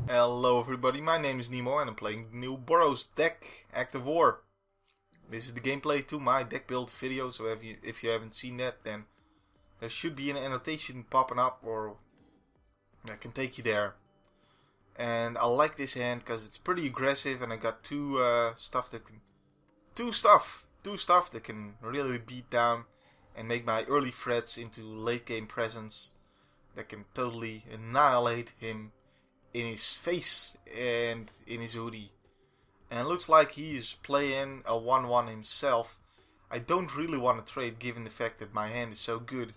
Hello everybody, my name is Nemo and I'm playing the new Boros deck, Active War. This is the gameplay to my deck build video, so if you haven't seen that, then there should be an annotation popping up or I can take you there. And I like this hand because it's pretty aggressive and I got two stuff that can really beat down and make my early threats into late game presence that can totally annihilate him in his face and in his hoodie. And it looks like he is playing a 1-1 himself. I don't really want to trade given the fact that my hand is so good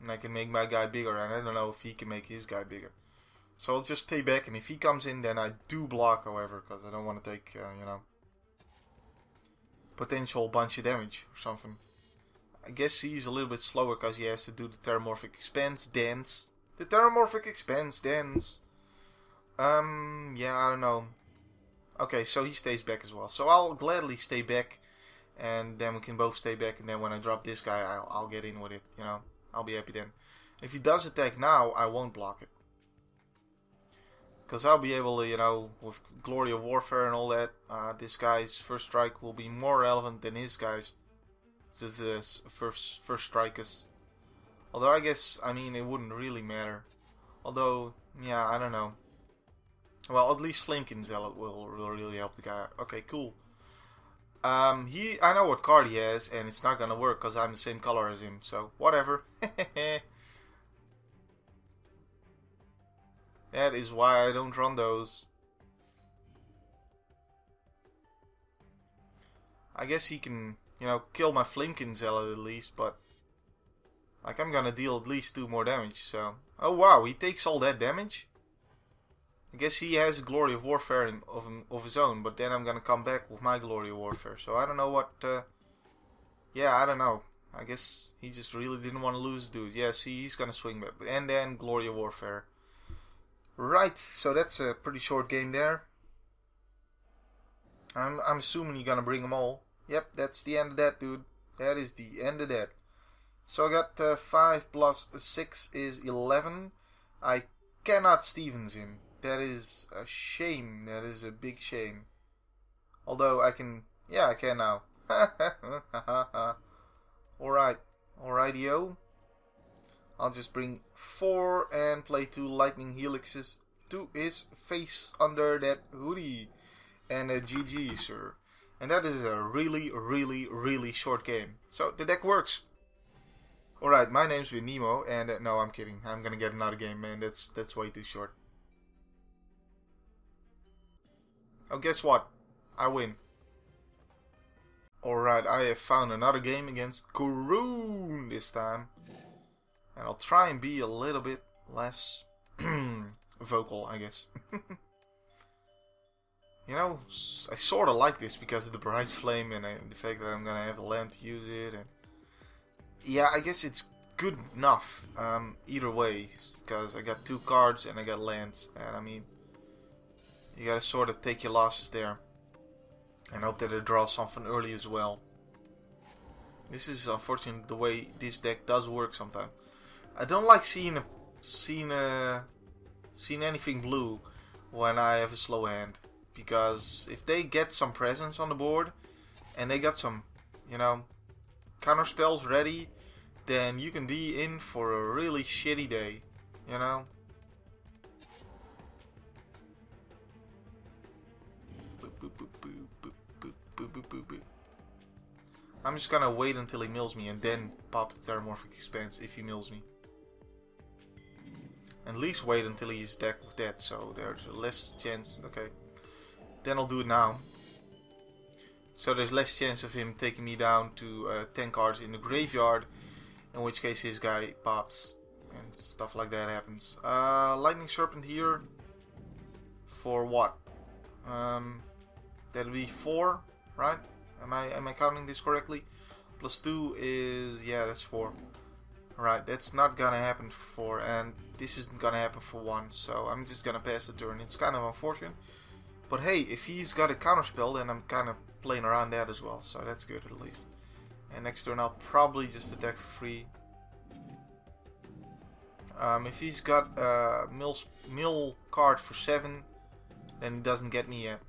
and I can make my guy bigger, and I don't know if he can make his guy bigger. So I'll just stay back, and if he comes in then I do block, however, because I don't want to take potential bunch of damage or something. I guess he's a little bit slower because he has to do the Terramorphic Expanse dance. The Terramorphic Expanse dance. Yeah, I don't know. Okay, so he stays back as well. So I'll gladly stay back, and then we can both stay back, and then when I drop this guy, I'll get in with it, you know. I'll be happy then. If he does attack now, I won't block it. Because I'll be able to, you know, with Glory of Warfare and all that, this guy's first strike will be more relevant than his guy's. This is first strikers. Although I guess, I mean, it wouldn't really matter. Although, yeah, I don't know. Well, at least Flamekin Zealot will really help the guy out. Okay, cool. I know what card he has, and it's not gonna work because I'm the same color as him. So whatever. That is why I don't run those. I guess he can, you know, kill my Flamekin Zealot at least, but like I'm gonna deal at least 2 more damage. So, oh wow, he takes all that damage. I guess he has a Glory of Warfare of his own, but then I'm gonna come back with my Glory of Warfare. So I don't know what. Yeah, I don't know. I guess he just really didn't want to lose, dude. Yeah, see, he's gonna swing back, and then Glory of Warfare. Right. So that's a pretty short game there. I'm assuming you're gonna bring them all. Yep, that's the end of that, dude. That is the end of that. So I got 5 plus 6 is 11. I cannot Stevens him. That is a shame. That is a big shame. Although I can... Yeah, I can now. Alright. Alrighty-o. I'll just bring 4 and play 2 Lightning Helixes to his face under that hoodie. And a GG, sir. And that is a really short game. So the deck works. Alright, my name's been Nemo, and no, I'm kidding. I'm gonna get another game, man. That's way too short. Oh, guess what? I win. Alright, I have found another game against Kurun this time. And I'll try and be a little bit less vocal, I guess. You know, I sort of like this because of the Bright Flame and the fact that I'm gonna have a land to use it. And yeah, I guess it's good enough either way, because I got 2 cards and I got lands, and I mean, you gotta sort of take your losses there and hope that it draws something early as well. This is unfortunately the way this deck does work sometimes. I don't like seeing anything blue when I have a slow hand, because if they get some presence on the board and they got some, you know, counter spells ready, then you can be in for a really shitty day, you know. I'm just gonna wait until he mills me and then pop the Terramorphic Expanse if he mills me. At least wait until he is decked with that, so there's less chance. Okay, then I'll do it now. So there's less chance of him taking me down to 10 cards in the graveyard, in which case his guy pops and stuff like that happens. Lightning Serpent here for what? That'll be 4, right? Am I counting this correctly? Plus 2 is, yeah, that's 4. Alright, that's not gonna happen for 4, and this isn't gonna happen for 1, so I'm just gonna pass the turn. It's kind of unfortunate, but hey, if he's got a counterspell, then I'm kind of playing around that as well, so that's good at least. And next turn I'll probably just attack for free. If he's got a mill card for 7, then he doesn't get me yet.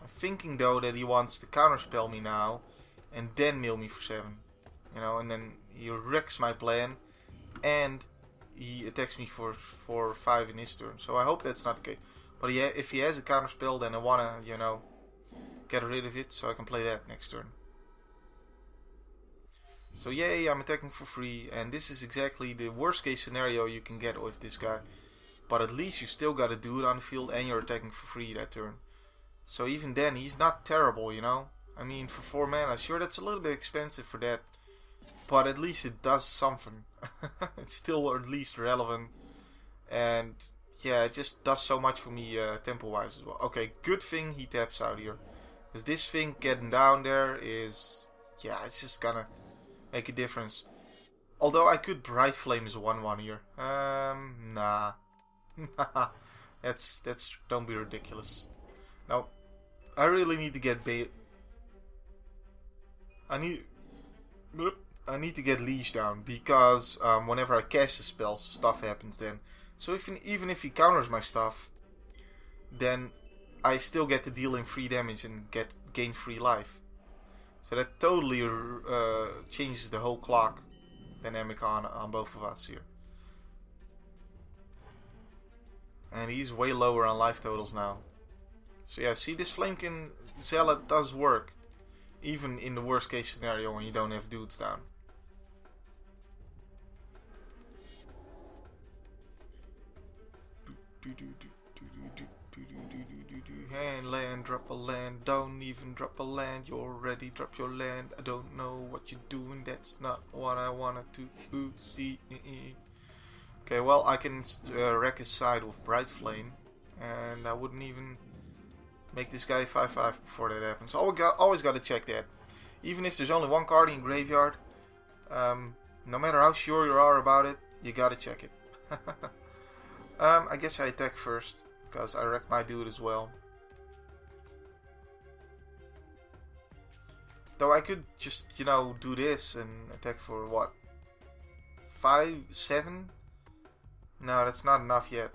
I'm thinking though that he wants to counterspell me now and then mill me for 7. You know, and then he wrecks my plan and he attacks me for 5 in his turn. So I hope that's not the case. But if he has a counterspell, then I wanna, you know, get rid of it so I can play that next turn. So yay, I'm attacking for free, and this is exactly the worst case scenario you can get with this guy. But at least you still got a dude on the field and you're attacking for free that turn. So even then, he's not terrible, you know. I mean, for 4 mana, sure, that's a little bit expensive for that. But at least it does something. It's still at least relevant. And yeah, it just does so much for me tempo-wise as well. Okay, good thing he taps out here. Because this thing getting down there is... yeah, it's just gonna make a difference. Although I could Bright Flame as a 1/1 here. Nah. that's don't be ridiculous. Now, I really need to get I need to get Leash down, because whenever I cast the spells, stuff happens then. So even if he counters my stuff, then I still get to deal him 3 damage and gain 3 life. So that totally changes the whole clock dynamic on both of us here. And he's way lower on life totals now. So yeah, see, this Flamekin Zealot does work. Even in the worst case scenario when you don't have dudes down. Hand, land, drop a land, don't even drop a land, you already drop your land. I don't know what you're doing, that's not what I wanted to see. Okay, well, I can wreck his side with Bright Flame, and I wouldn't even make this guy 5/5 before that happens. Always got to check that. Even if there's only 1 card in graveyard, no matter how sure you are about it, you gotta check it. I guess I attack first, because I wreck my dude as well. Though I could just, you know, do this and attack for what? 5, 7? No, that's not enough yet.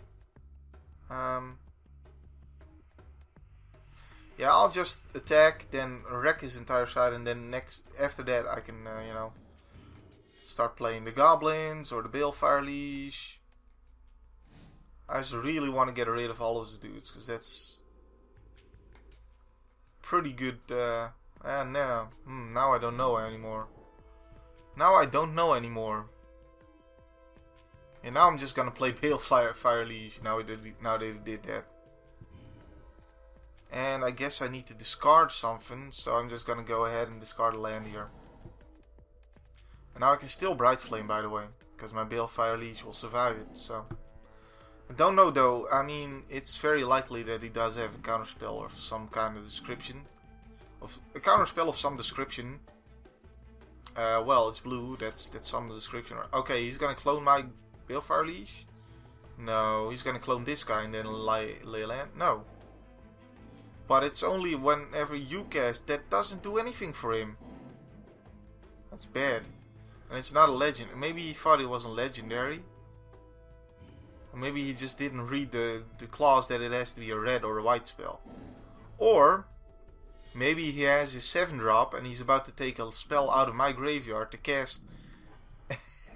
Yeah, I'll just attack, then wreck his entire side, and then after that I can, you know, start playing the goblins or the Balefire Leash. I just really want to get rid of all of his dudes, because that's pretty good. No, now I don't know anymore. Now I don't know anymore. And now I'm just gonna play Balefire Leash. Now they did that. And I guess I need to discard something, so I'm just gonna go ahead and discard a land here. And now I can still Bright Flame, by the way, because my Balefire Leash will survive it. So I don't know though. I mean, it's very likely that he does have a counterspell of some kind of description. A counterspell of some description. Well, it's blue. That's some description. Okay, he's gonna clone my Balefire Leash. No, he's gonna clone this guy and then lay land. No. But it's only whenever you cast. That doesn't do anything for him. That's bad. And it's not a legend. Maybe he thought it wasn't legendary. Or maybe he just didn't read the clause that it has to be a red or a white spell. Or maybe he has his 7-drop and he's about to take a spell out of my graveyard to cast.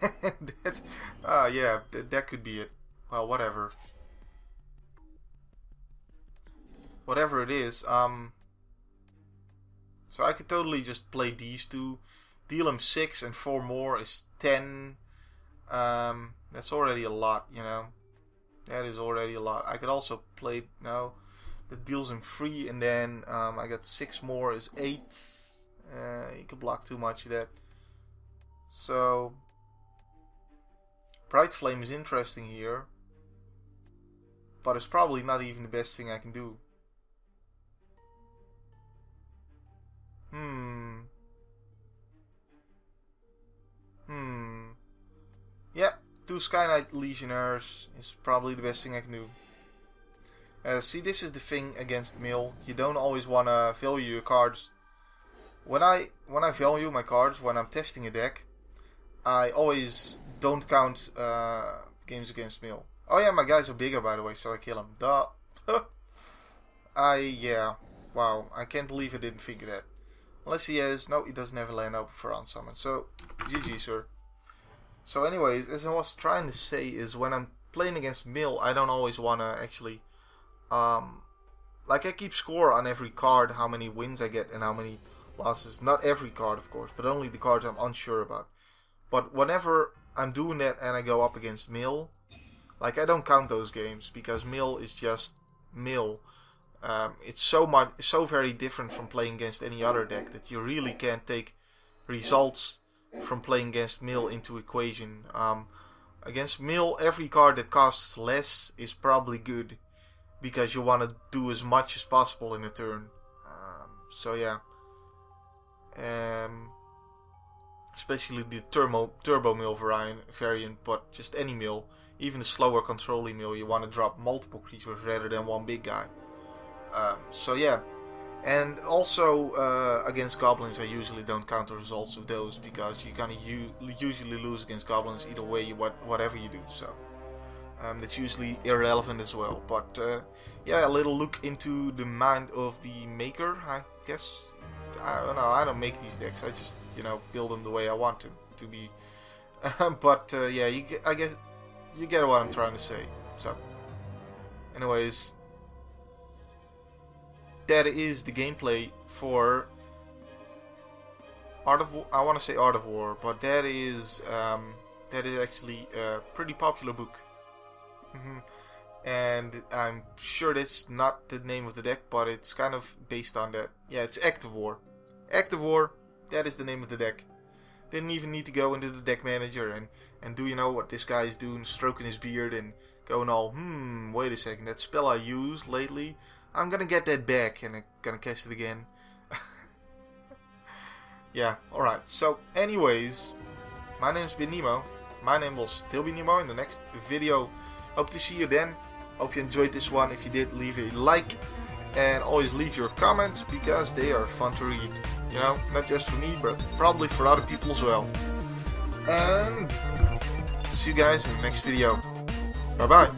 Yeah, that could be it. Well, whatever. Whatever it is, so I could totally just play these two, deal him 6 and 4 more is 10. That's already a lot, you know. That is already a lot. I could also play now that deals him 3, and then I got 6 more is 8. You could block too much of that. So Bright Flame is interesting here, but it's probably not even the best thing I can do. Yeah, 2 Sky Knight Legionnaires is probably the best thing I can do. See, this is the thing against mill. You don't always want to value your cards. When I value my cards, when I'm testing a deck, I always don't count games against Mill. Oh yeah, my guys are bigger by the way, so I kill him. Duh. Yeah. Wow, I can't believe I didn't figure that. Unless he has, no, he doesn't have a land open for unsummon. So, GG, sir. So anyways, as I was trying to say is when I'm playing against Mill, I don't always want to actually, like I keep score on every card, how many wins I get and how many losses. Not every card, of course, but only the cards I'm unsure about. But whenever I'm doing that and I go up against Mill, like I don't count those games because Mill is just Mill. It's so very different from playing against any other deck that you really can't take results from playing against Mill into equation. Against Mill, every card that costs less is probably good because you want to do as much as possible in a turn. So yeah, especially the turbo Mill variant, but just any Mill, even the slower controlling Mill, you want to drop multiple creatures rather than one big guy. So yeah, and also against goblins I usually don't count the results of those because you kind of usually lose against goblins either way, whatever you do. So that's usually irrelevant as well. But yeah, a little look into the mind of the maker, I guess. I don't know. I don't make these decks. I just build them the way I want them to be. But yeah, I guess you get what I'm trying to say. So, anyways. That is the gameplay for Art of War. I want to say Art of War, but that is actually a pretty popular book. And I'm sure that's not the name of the deck, but it's kind of based on that. Yeah, it's Act of War. Act of War, that is the name of the deck. Didn't even need to go into the deck manager and do what this guy is doing, stroking his beard and going all, wait a second, that spell I used lately, I'm gonna get that back and I'm gonna cast it again. Yeah, alright. So, anyways, my name's been Nemo. My name will still be Nemo in the next video. Hope to see you then. Hope you enjoyed this one. If you did, leave a like. And always leave your comments because they are fun to read. Not just for me, but probably for other people as well. And see you guys in the next video. Bye bye.